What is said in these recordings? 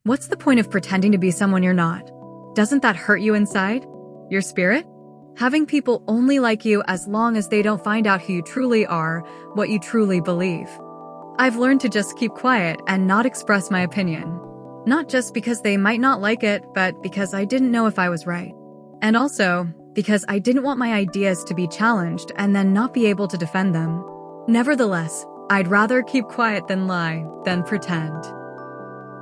What's the point of pretending to be someone you're not? Doesn't that hurt you inside? Your spirit? Having people only like you as long as they don't find out who you truly are, what you truly believe. I've learned to just keep quiet and not express my opinion. Not just because they might not like it, but because I didn't know if I was right. And also, because I didn't want my ideas to be challenged and then not be able to defend them. Nevertheless, I'd rather keep quiet than lie, than pretend.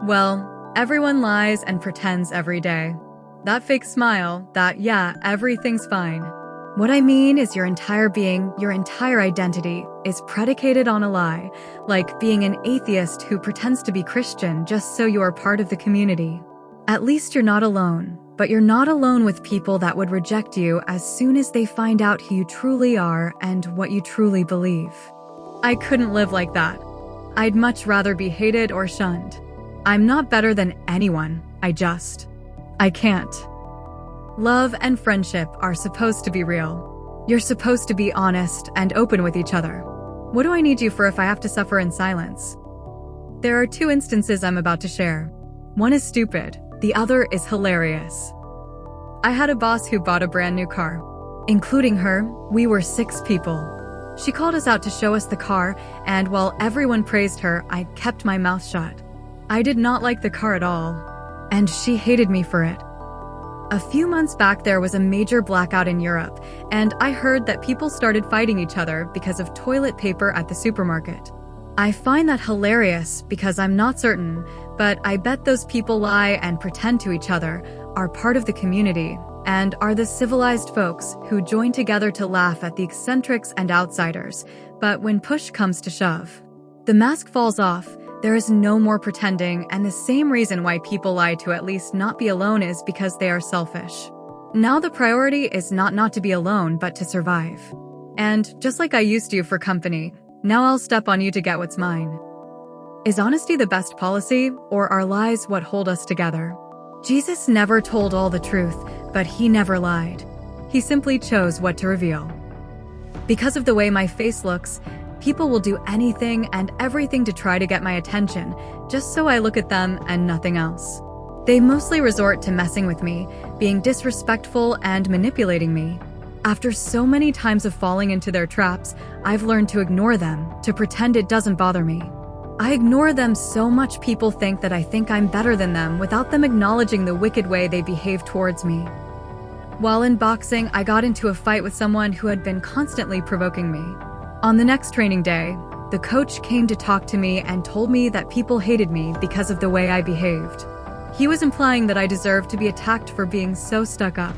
Well, everyone lies and pretends every day. That fake smile, that yeah, everything's fine. What I mean is your entire being, your entire identity, is predicated on a lie, like being an atheist who pretends to be Christian just so you are part of the community. At least you're not alone, but you're not alone with people that would reject you as soon as they find out who you truly are and what you truly believe. I couldn't live like that. I'd much rather be hated or shunned. I'm not better than anyone, I can't. Love and friendship are supposed to be real. You're supposed to be honest and open with each other. What do I need you for if I have to suffer in silence? There are two instances I'm about to share. One is stupid, the other is hilarious. I had a boss who bought a brand new car. Including her, we were 6 people. She called us out to show us the car, and while everyone praised her, I kept my mouth shut. I did not like the car at all, and she hated me for it. A few months back, there was a major blackout in Europe, and I heard that people started fighting each other because of toilet paper at the supermarket. I find that hilarious because I'm not certain, but I bet those people lie and pretend to each other, are part of the community, and are the civilized folks who join together to laugh at the eccentrics and outsiders. But when push comes to shove, the mask falls off. There is no more pretending, and the same reason why people lie to at least not be alone is because they are selfish. Now the priority is not to be alone, but to survive. And just like I used you for company, now I'll step on you to get what's mine. Is honesty the best policy, or are lies what hold us together? Jesus never told all the truth, but he never lied. He simply chose what to reveal. Because of the way my face looks, people will do anything and everything to try to get my attention, just so I look at them and nothing else. They mostly resort to messing with me, being disrespectful and manipulating me. After so many times of falling into their traps, I've learned to ignore them, to pretend it doesn't bother me. I ignore them so much people think that I think I'm better than them without them acknowledging the wicked way they behave towards me. While in boxing, I got into a fight with someone who had been constantly provoking me. On the next training day, the coach came to talk to me and told me that people hated me because of the way I behaved. He was implying that I deserved to be attacked for being so stuck up.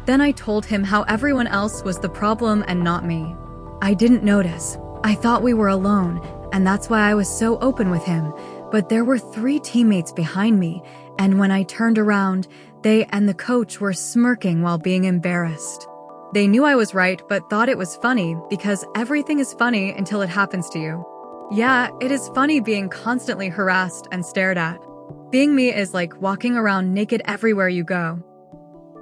Then I told him how everyone else was the problem and not me. I didn't notice. I thought we were alone, and that's why I was so open with him. But there were 3 teammates behind me, and when I turned around, they and the coach were smirking while being embarrassed. They knew I was right, but thought it was funny because everything is funny until it happens to you. Yeah, it is funny being constantly harassed and stared at. Being me is like walking around naked everywhere you go.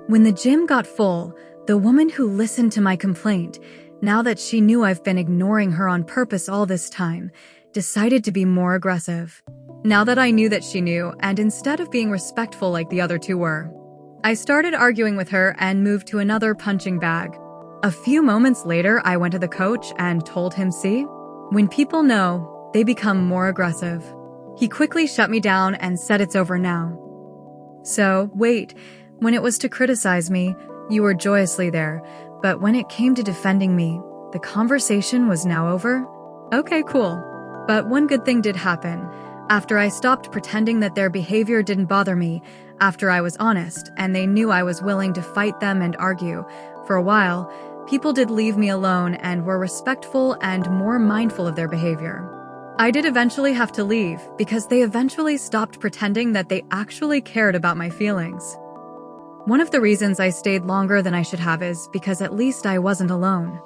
When the gym got full, the woman who listened to my complaint, now that she knew I've been ignoring her on purpose all this time, decided to be more aggressive. Now that I knew that she knew, and instead of being respectful like the other 2 were, I started arguing with her and moved to another punching bag. A few moments later, I went to the coach and told him, see? When people know, they become more aggressive. He quickly shut me down and said it's over now. So, wait, when it was to criticize me, you were joyously there, but when it came to defending me, the conversation was now over? Okay, cool. But one good thing did happen. After I stopped pretending that their behavior didn't bother me, after I was honest and they knew I was willing to fight them and argue, for a while, people did leave me alone and were respectful and more mindful of their behavior. I did eventually have to leave because they eventually stopped pretending that they actually cared about my feelings. One of the reasons I stayed longer than I should have is because at least I wasn't alone.